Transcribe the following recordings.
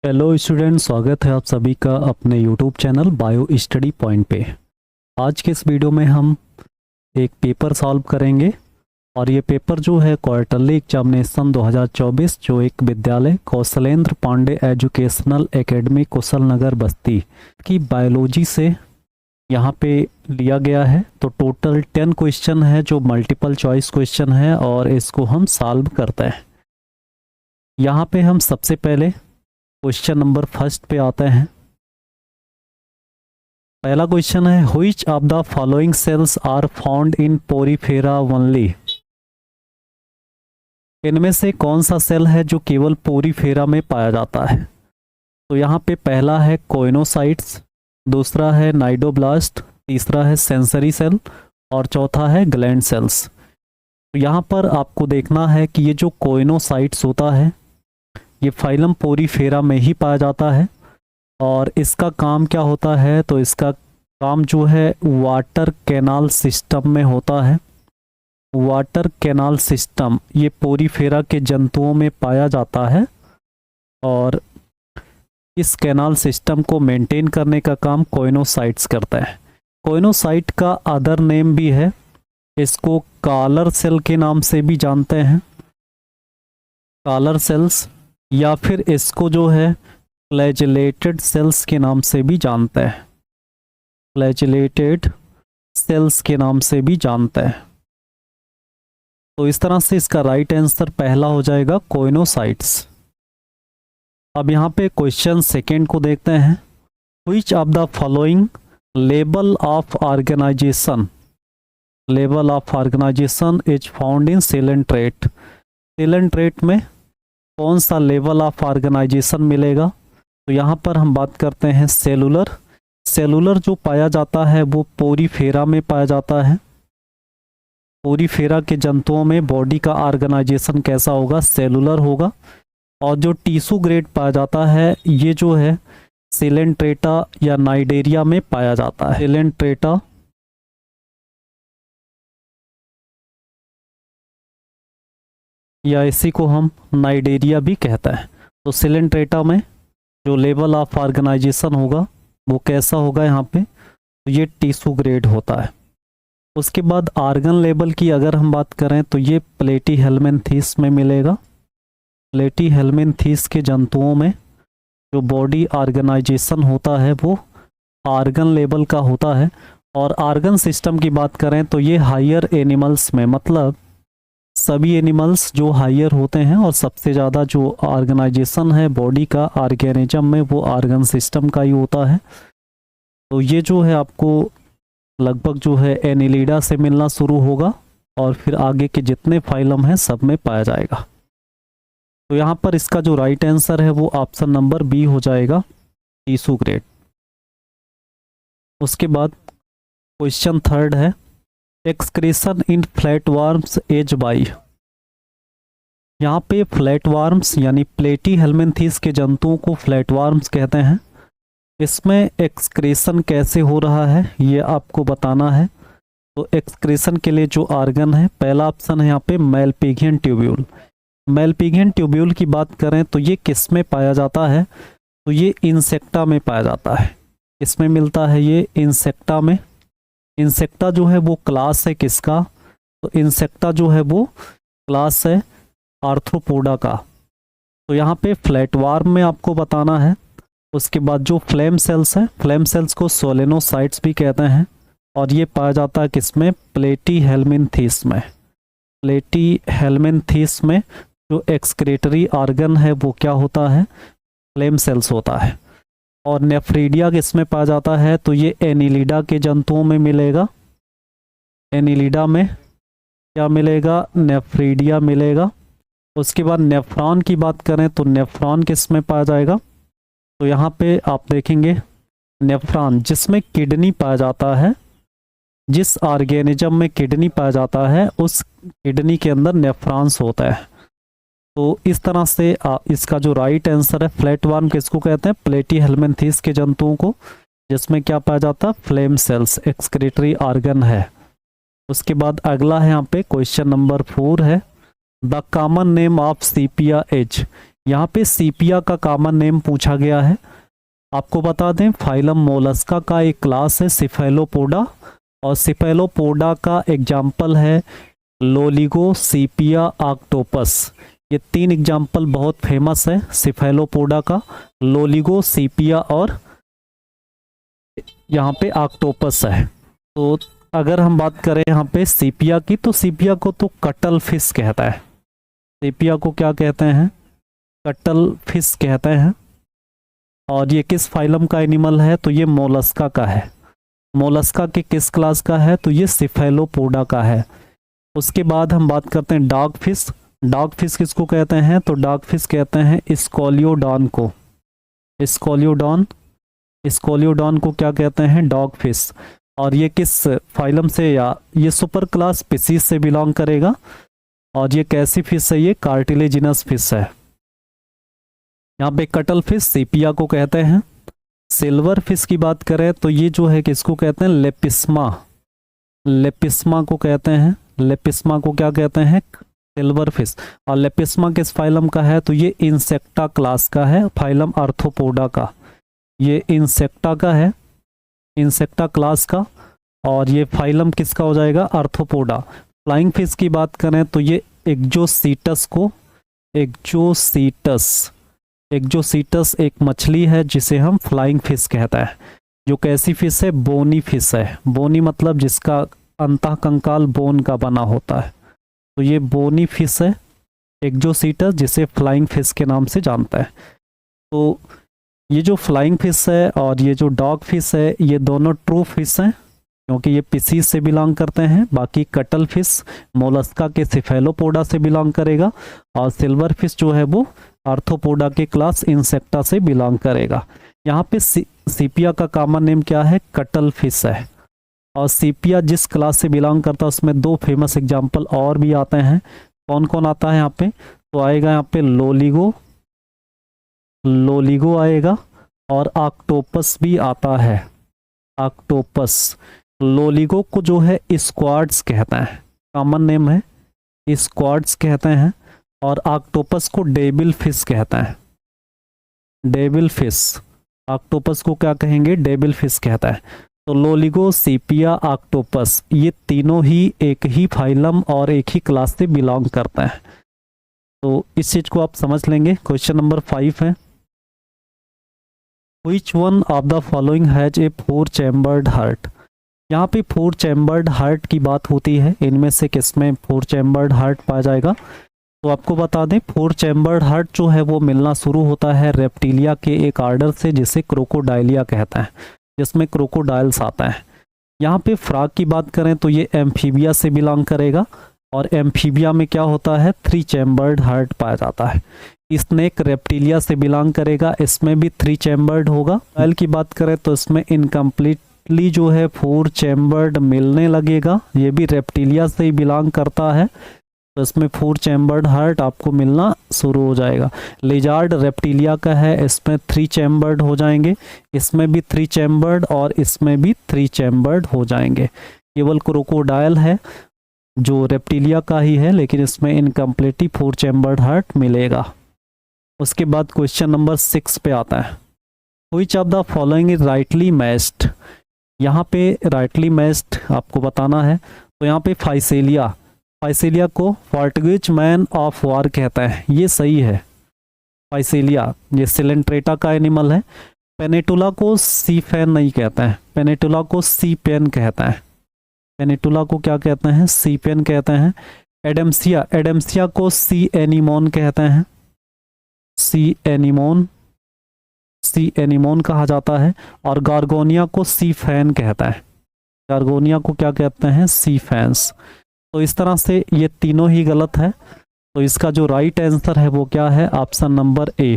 Hello student, स्वागत है आप सभी का अपने YouTube channel bio study point पे। आज के इस वीडियो में हम एक पेपर सॉल्व करेंगे और ये पेपर जो है क्वार्टरली एग्जामिनेशन 2024 जो एक विद्यालय कौशलेंद्र पांडे एजुकेशनल एकेडमी कुशलनगर बस्ती की बायोलॉजी से यहाँ पे लिया गया है। तो टोटल 10 क्वेश्चन है जो मल्टीपल चॉइस क्वेश्चन है और इसको हम सॉल्व करते हैं। यहाँ पे हम सबसे पहले क्वेश्चन नंबर फर्स्ट पे आते हैं। पहला क्वेश्चन है which of the following cells are found in Porifera only. इनमें से कौन सा सेल है जो केवल पोरीफेरा में पाया जाता है। तो यहाँ पे पहला है कोइनोसाइट्स, दूसरा है नाइडोब्लास्ट, तीसरा है सेंसरी सेल और चौथा है ग्लैंड सेल्स। तो यहाँ पर आपको देखना है कि ये जो कोइनोसाइट्स होता है ये फाइलम पोरीफेरा में ही पाया जाता है और इसका काम क्या होता है, तो इसका काम जो है वाटर कैनाल सिस्टम में होता है। वाटर कैनाल सिस्टम ये पोरीफेरा के जंतुओं में पाया जाता है और इस कैनाल सिस्टम को मेंटेन करने का काम कोइनोसाइट्स करता है। कोइनोसाइट का अदर नेम भी है, इसको कॉलर सेल के नाम से भी जानते हैं, कॉलर सेल्स, या फिर इसको जो है फ्लैजिलेटेड सेल्स के नाम से भी जानते हैं, फ्लैजिलेटेड सेल्स के नाम से भी जानते हैं। तो इस तरह से इसका राइट आंसर पहला हो जाएगा कोइनोसाइट्स। अब यहाँ पे क्वेश्चन सेकेंड को देखते हैं। Which of the following level of organization, level of organization is found in cell and trait. Cell and trait में कौन सा लेवल ऑफ ऑर्गेनाइजेशन मिलेगा। तो यहाँ पर हम बात करते हैं सेलुलर। सेलुलर जो पाया जाता है वो पोरीफेरा में पाया जाता है। पोरीफेरा के जंतुओं में बॉडी का ऑर्गेनाइजेशन कैसा होगा, सेलुलर होगा। और जो टिश्यू ग्रेड पाया जाता है ये जो है सेलेंट्रेटा या नाइडेरिया में पाया जाता है। सेलेंट्रेटा या इसी को हम नाइडेरिया भी कहता है। तो सेलेंट्रेटा में जो लेवल ऑफ ऑर्गेनाइजेशन होगा वो कैसा होगा, यहाँ पे तो ये टिश्यू ग्रेड होता है। उसके बाद आर्गन लेवल की अगर हम बात करें तो ये प्लेटीहेल्मिन्थीस में मिलेगा। प्लेटीहेल्मिन्थीस के जंतुओं में जो बॉडी ऑर्गेनाइजेशन होता है वो आर्गन लेवल का होता है। और आर्गन सिस्टम की बात करें तो ये हायर एनिमल्स में, मतलब सभी एनिमल्स जो हायर होते हैं और सबसे ज़्यादा जो ऑर्गेनाइजेशन है बॉडी का ऑर्गेनिज्म में वो आर्गन सिस्टम का ही होता है। तो ये जो है आपको लगभग जो है एनिलिडा से मिलना शुरू होगा और फिर आगे के जितने फाइलम हैं सब में पाया जाएगा। तो यहाँ पर इसका जो राइट आंसर है वो ऑप्शन नंबर बी हो जाएगा, टिश्यू ग्रेड। उसके बाद क्वेश्चन थर्ड है excretion in flatworms is by. यहाँ पे फ्लैटवर्म्स यानी प्लेटीहेल्मिन्थीस के जंतुओं को फ्लैटवर्म्स कहते हैं। इसमें एक्सक्रीशन कैसे हो रहा है ये आपको बताना है। तो एक्सक्रीशन के लिए जो ऑर्गन है, पहला ऑप्शन है यहाँ पे मेलपिगियन ट्यूब्यूल। मेलपिगियन ट्यूब्यूल की बात करें तो ये किस में पाया जाता है, तो ये इंसेक्टा में पाया जाता है। इसमें मिलता है ये इंसेक्टा में। इंसेक्टा जो है वो क्लास है किसका, तो इंसेक्टा जो है वो क्लास है आर्थ्रोपोडा का। तो यहाँ पे फ्लैटवर्म में आपको बताना है। उसके बाद जो फ्लेम सेल्स है, फ्लेम सेल्स को सोलेनोसाइट्स भी कहते हैं और ये पाया जाता है किसमें, प्लेटीहेल्मिन्थीस में। प्लेटीहेल्मिन्थीस में जो एक्सक्रीटरी ऑर्गन है वो क्या होता है, फ्लेम सेल्स होता है। और नेफ्रीडिया किसमें पाया जाता है, तो ये एनिलिडा के जंतुओं में मिलेगा। एनिलिडा में क्या मिलेगा, नेफ्रीडिया मिलेगा। उसके बाद नेफ्रॉन की बात करें तो नेफ्रॉन किसमें पाया जाएगा, तो यहाँ पे आप देखेंगे नेफ्रॉन जिसमें किडनी पाया जाता है, जिस ऑर्गेनिज्म में किडनी पाया जाता है उस किडनी के अंदर नेफ्रॉन्स होता है। तो इस तरह से इसका जो राइट आंसर है फ्लैटवर्म किसको कहते हैं, प्लेटीहेल्मिन्थीस के जंतुओं को, जिसमें क्या पाया जाता है, फ्लेम सेल्स एक्सक्रीटरी ऑर्गन है। उसके बाद अगला है यहाँ पे क्वेश्चन नंबर 4 है the common name of Sepia is. यहाँ पे सीपिया का कॉमन नेम पूछा गया है। आपको बता दें फाइलम मोलस्का का एक क्लास है सिफेलोपोडा, और सिफेलोपोडा का एग्जाम्पल है लोलिगो, सीपिया, ऑक्टोपस। ये 3 एग्जाम्पल बहुत फेमस है सिफेलोपोडा का, लोलिगो, सीपिया और यहाँ पे ऑक्टोपस है। तो अगर हम बात करें यहाँ पे सीपिया की, तो सीपिया को तो कटल फिश कहता है। सीपिया को क्या कहते हैं? कटल फिश कहते हैं। और ये किस फाइलम का एनिमल है? तो ये मोलस्का का है। मोलस्का के किस क्लास का है? तो ये सिफेलोपोडा का है। उसके बाद हम बात करते हैं डॉग फिश। डॉग फिश किसको कहते हैं? तो डॉग फिश कहते हैं स्कोलियोडॉन को। स्कोलियोडॉन, स्कोलियोडॉन को क्या कहते हैं? Dog fish. और ये किस फाइलम से, या ये सुपर क्लास स्पीसीज से बिलोंग करेगा। और ये कैसी फिश है? ये कार्टिलेजिनस फिश है। यहाँ पे कटल फिश सीपिया को कहते हैं। सिल्वर फिश की बात करें तो ये जो है किसको कहते हैं? लेपिस्मा। लेपिस्मा को कहते हैं। लेपिस्मा को क्या कहते हैं? Silver fish. और लेपिस्मा किस फाइलम का है? तो ये इंसेक्टा क्लास का है, फाइलम आर्थ्रोपोडा का। ये इंसेक्टा का है, इंसेक्टा क्लास का। और ये फाइलम किसका हो जाएगा? आर्थ्रोपोडा। फ्लाइंग फिश की बात करें तो ये एक्जोसीटस को, एक्जोसीटस एक मछली है जिसे हम फ्लाइंग फिश कहता है। जो कैसी फिश है? बोनी फिश है। बोनी मतलब जिसका अंतः कंकाल बोन का बना होता है। तो ये बोनी फिश है एक्जोसीटस, जिसे फ्लाइंग फिश के नाम से जानता है। तो ये जो फ्लाइंग फिश है और ये जो डॉग फिश है, ये दोनों ट्रू फिश हैं क्योंकि ये स्पीसीज से बिलोंग करते हैं। बाकी कटल फिश मोलस्का के सिफेलोपोडा से बिलोंग करेगा, और सिल्वर फिश जो है वो आर्थ्रोपोडा के क्लास इंसेक्टा से बिलोंग करेगा। यहाँ पे सीपिया का कॉमन नेम क्या है? कटल फिश है। और सीपिया जिस क्लास से बिलोंग करता है उसमें 2 फेमस एग्जाम्पल और भी आते हैं। कौन कौन आता है यहाँ पे? तो आएगा यहाँ पे लोलिगो, लोलिगो आएगा, और ऑक्टोपस भी आता है। ऑक्टोपस, लोलिगो को जो है स्क्वाड्स कहते हैं, कॉमन नेम है स्क्वाड्स कहते हैं। और ऑक्टोपस को डेविल फिश कहता है। डेविल फिश, ऑक्टोपस को क्या कहेंगे? डेविल फिश कहता है। तो लोलिगो, सीपिया, ऑक्टोपस ये तीनों ही एक ही फाइलम और एक ही क्लास से बिलोंग करते हैं। तो इस चीज को आप समझ लेंगे। क्वेश्चन नंबर 5 है, Which one of the following has a 4 chambered heart? यहाँ पे 4 चैम्बर्ड हार्ट की बात होती है। इनमें से किसमें 4 चैम्बर्ड हार्ट पाया जाएगा? तो आपको बता दें 4 चैम्बर्ड हार्ट जो है वो मिलना शुरू होता है रेप्टिलिया के एक आर्डर से, जिसे क्रोकोडाइलिया कहता है, जिसमें क्रोकोडाइल्स आता है। यहाँ पे फ्रॉग की बात करें तो ये एम्फीबिया से बिलोंग करेगा, और एम्फीबिया में क्या होता है? 3 चैम्बर्ड हार्ट पाया जाता है। स्नेक रेप्टिलिया से बिलोंग करेगा, इसमें भी 3 चैम्बर्ड होगा। क्रोकोडाइल की बात करें तो इसमें इनकम्प्लीटली जो है 4 चैम्बर्ड मिलने लगेगा। ये भी रेप्टिलिया से ही बिलोंग करता है, तो इसमें 4 चैम्बर्ड हार्ट आपको मिलना शुरू हो जाएगा। लिजार्ड रेप्टिलिया का है, इसमें 3 चैम्बर्ड हो जाएंगे, इसमें भी 3 चैम्बर्ड और इसमें भी 3 चैम्बर्ड हो जाएंगे। केवल क्रोकोडाइल है जो रेप्टिलिया का ही है, लेकिन इसमें इनकम्प्लीटली 4 चैम्बर्ड हार्ट मिलेगा। उसके बाद क्वेश्चन नंबर 6 पे आता है, which of the following is rightly matched? यहाँ पे राइटली मैच्ड आपको बताना है। तो यहाँ पे फाइसेलिया, फाइसेलिया को पोर्टुगीज मैन ऑफ वॉर कहता है, ये सही है। फाइसेलिया ये सिलेंट्रेटा का एनिमल है। पेनेटुला को सी फैन नहीं कहते हैं, पेनेटुला को सी पेन कहता है। पेनेटुला को क्या कहते हैं? सी पेन कहते हैं। एडेम्सिया, एडेम्सिया को सी एनीमोन कहते हैं, सी एनीमोन, सी एनीमोन कहा जाता है। और गार्गोनिया को सी फैन कहता है, गार्गोनिया को क्या कहते हैं? सी फैंस। तो इस तरह से ये तीनों ही गलत है। तो इसका जो राइट आंसर है वो क्या है? Option number A.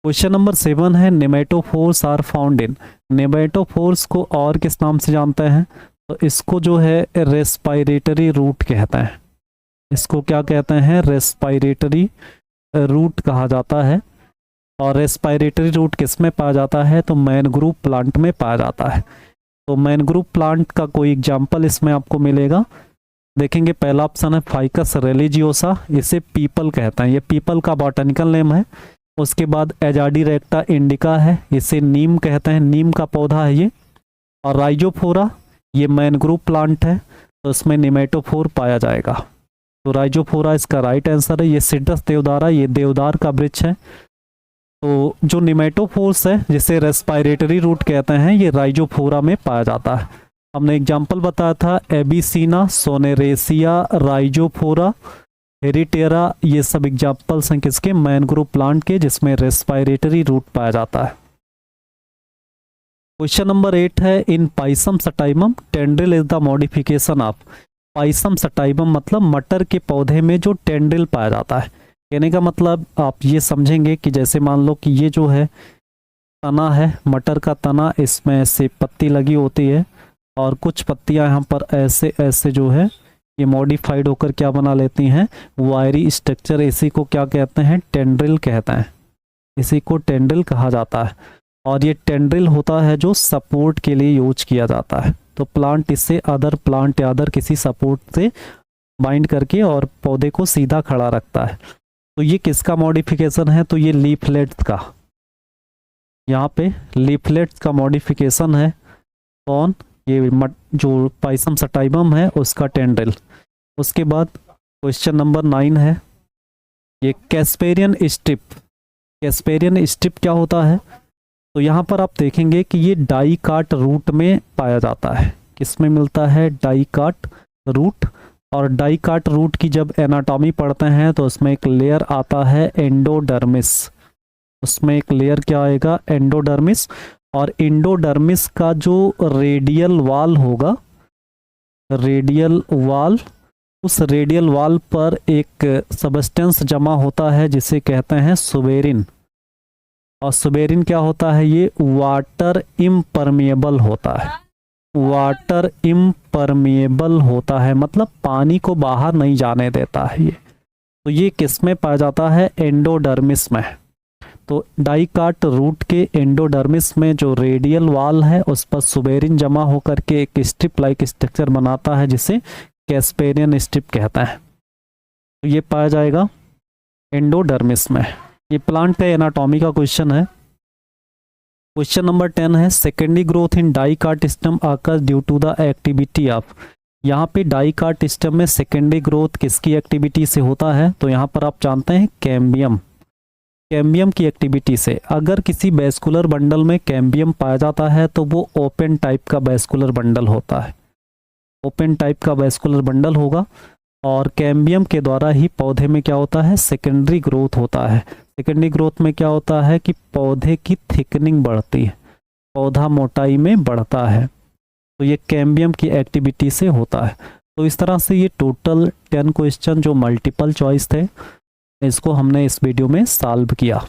Question number 7 है, नेमेटोफोर्स आर फाउंड इन? नेमेटोफोर्स को और किस नाम से जानते हैं? तो इसको जो है रेस्पिरेटरी रूट कहता है। इसको क्या कहते हैं? रेस्पिरेटरी रूट कहा जाता है। और रेस्पिरेटरी रूट किस में पाया जाता है? तो मैनग्रूव प्लांट में पाया जाता है। तो मैनग्रूव प्लांट का कोई एग्जाम्पल इसमें आपको मिलेगा? देखेंगे पहला ऑप्शन है फाइकस रिलीजियोसा, इसे पीपल कहते हैं, ये पीपल का बॉटनिकल नेम है। उसके बाद एजाडीरेक्टा इंडिका है, इसे नीम कहते हैं, नीम का पौधा है ये। और राइजोफोरा, ये मैनग्रोव प्लांट है, तो इसमें निमेटोफोर पाया जाएगा। तो राइजोफोरा इसका राइट आंसर है। ये सिट्रस देवदारा, ये देवदार का वृक्ष है। तो जो निमेटोफोर्स है जिसे रेस्पिरेटरी रूट कहते हैं, ये राइजोफोरा में पाया जाता है। हमने एग्जाम्पल बताया था एबिसीना, सोनेरेसिया, राइजोफोरा, हेरिटेरा, ये सब एग्जाम्पल्स हैं किसके, मैनग्रोव प्लांट के, जिसमें रेस्पिरेटरी रूट पाया जाता है। क्वेश्चन नंबर 8 है in Pisum sativum tendril is the modification of. Pisum sativum मतलब मटर के पौधे में जो टेंड्रिल पाया जाता है। कहने का मतलब आप ये समझेंगे कि जैसे मान लो कि ये जो है तना है, मटर का तना, इसमें ऐसे पत्ती लगी होती है और कुछ पत्तियां यहाँ पर ऐसे ऐसे जो है ये मॉडिफाइड होकर क्या बना लेती हैं, वायरी स्ट्रक्चर। इसी को क्या कहते हैं, टेंड्रिल कहते हैं, इसी को टेंड्रिल कहा जाता है। और ये टेंड्रिल होता है जो सपोर्ट के लिए यूज किया जाता है। तो प्लांट इससे अदर प्लांट या अदर किसी सपोर्ट से बाइंड करके और पौधे को सीधा खड़ा रखता है। तो ये किसका मॉडिफिकेशन है, तो ये लीफलेट्स का, यहाँ पे लीफलेट्स का मॉडिफिकेशन है। कौन, ये जो पाइसम सटाइमम है उसका टेंड्रिल। उसके बाद क्वेश्चन नंबर 9 है ये कैस्पेरियन स्ट्रिप। कैस्पेरियन स्ट्रिप क्या होता है, तो यहाँ पर आप देखेंगे कि ये डाइकाट रूट में पाया जाता है। किसमें मिलता है, डाइकाट रूट। और डाइकाट रूट की जब एनाटॉमी पढ़ते हैं तो उसमें एक लेयर आता है एंडोडर्मिस, उसमें एक लेयर क्या आएगा, एंडोडर्मिस। और एंडोडर्मिस का जो रेडियल वॉल होगा, रेडियल वॉल, उस रेडियल वॉल पर एक सब्सटेंस जमा होता है जिसे कहते हैं सुबेरिन। और सुबेरिन क्या होता है, ये वाटर इम्परमिएबल होता है, वाटर इम्परमिएबल होता है, मतलब पानी को बाहर नहीं जाने देता है ये। तो ये किस में पाया जाता है, एंडोडर्मिस में। तो डाइकाट रूट के एंडोडर्मिस में जो रेडियल वॉल है उस पर सुबेरिन जमा होकर के एक स्ट्रिप लाइक स्ट्रक्चर बनाता है जिसे कैस्पेरियन स्ट्रिप कहता है। तो ये पाया जाएगा एंडोडर्मिस में। ये प्लांट का एनाटॉमी का क्वेश्चन है। क्वेश्चन नंबर 10 है secondary growth in dicot stem occurs due to the activity of. यहाँ पे डाइकाट स्टेम में सेकेंडरी ग्रोथ किसकी एक्टिविटी से होता है, तो यहाँ पर आप जानते हैं कैम्बियम, कैम्बियम की एक्टिविटी से। अगर किसी वैस्कुलर बंडल में कैम्बियम पाया जाता है तो वो ओपन टाइप का वैस्कुलर बंडल होता है, ओपन टाइप का वैस्कुलर बंडल होगा। और कैम्बियम के द्वारा ही पौधे में क्या होता है, सेकेंडरी ग्रोथ होता है। सेकेंडरी ग्रोथ में क्या होता है कि पौधे की थिकनिंग बढ़ती है, पौधा मोटाई में बढ़ता है। तो ये कैम्बियम की एक्टिविटी से होता है। तो इस तरह से ये टोटल 10 क्वेश्चन जो मल्टीपल चॉइस थे, इसको हमने इस वीडियो में सॉल्व किया।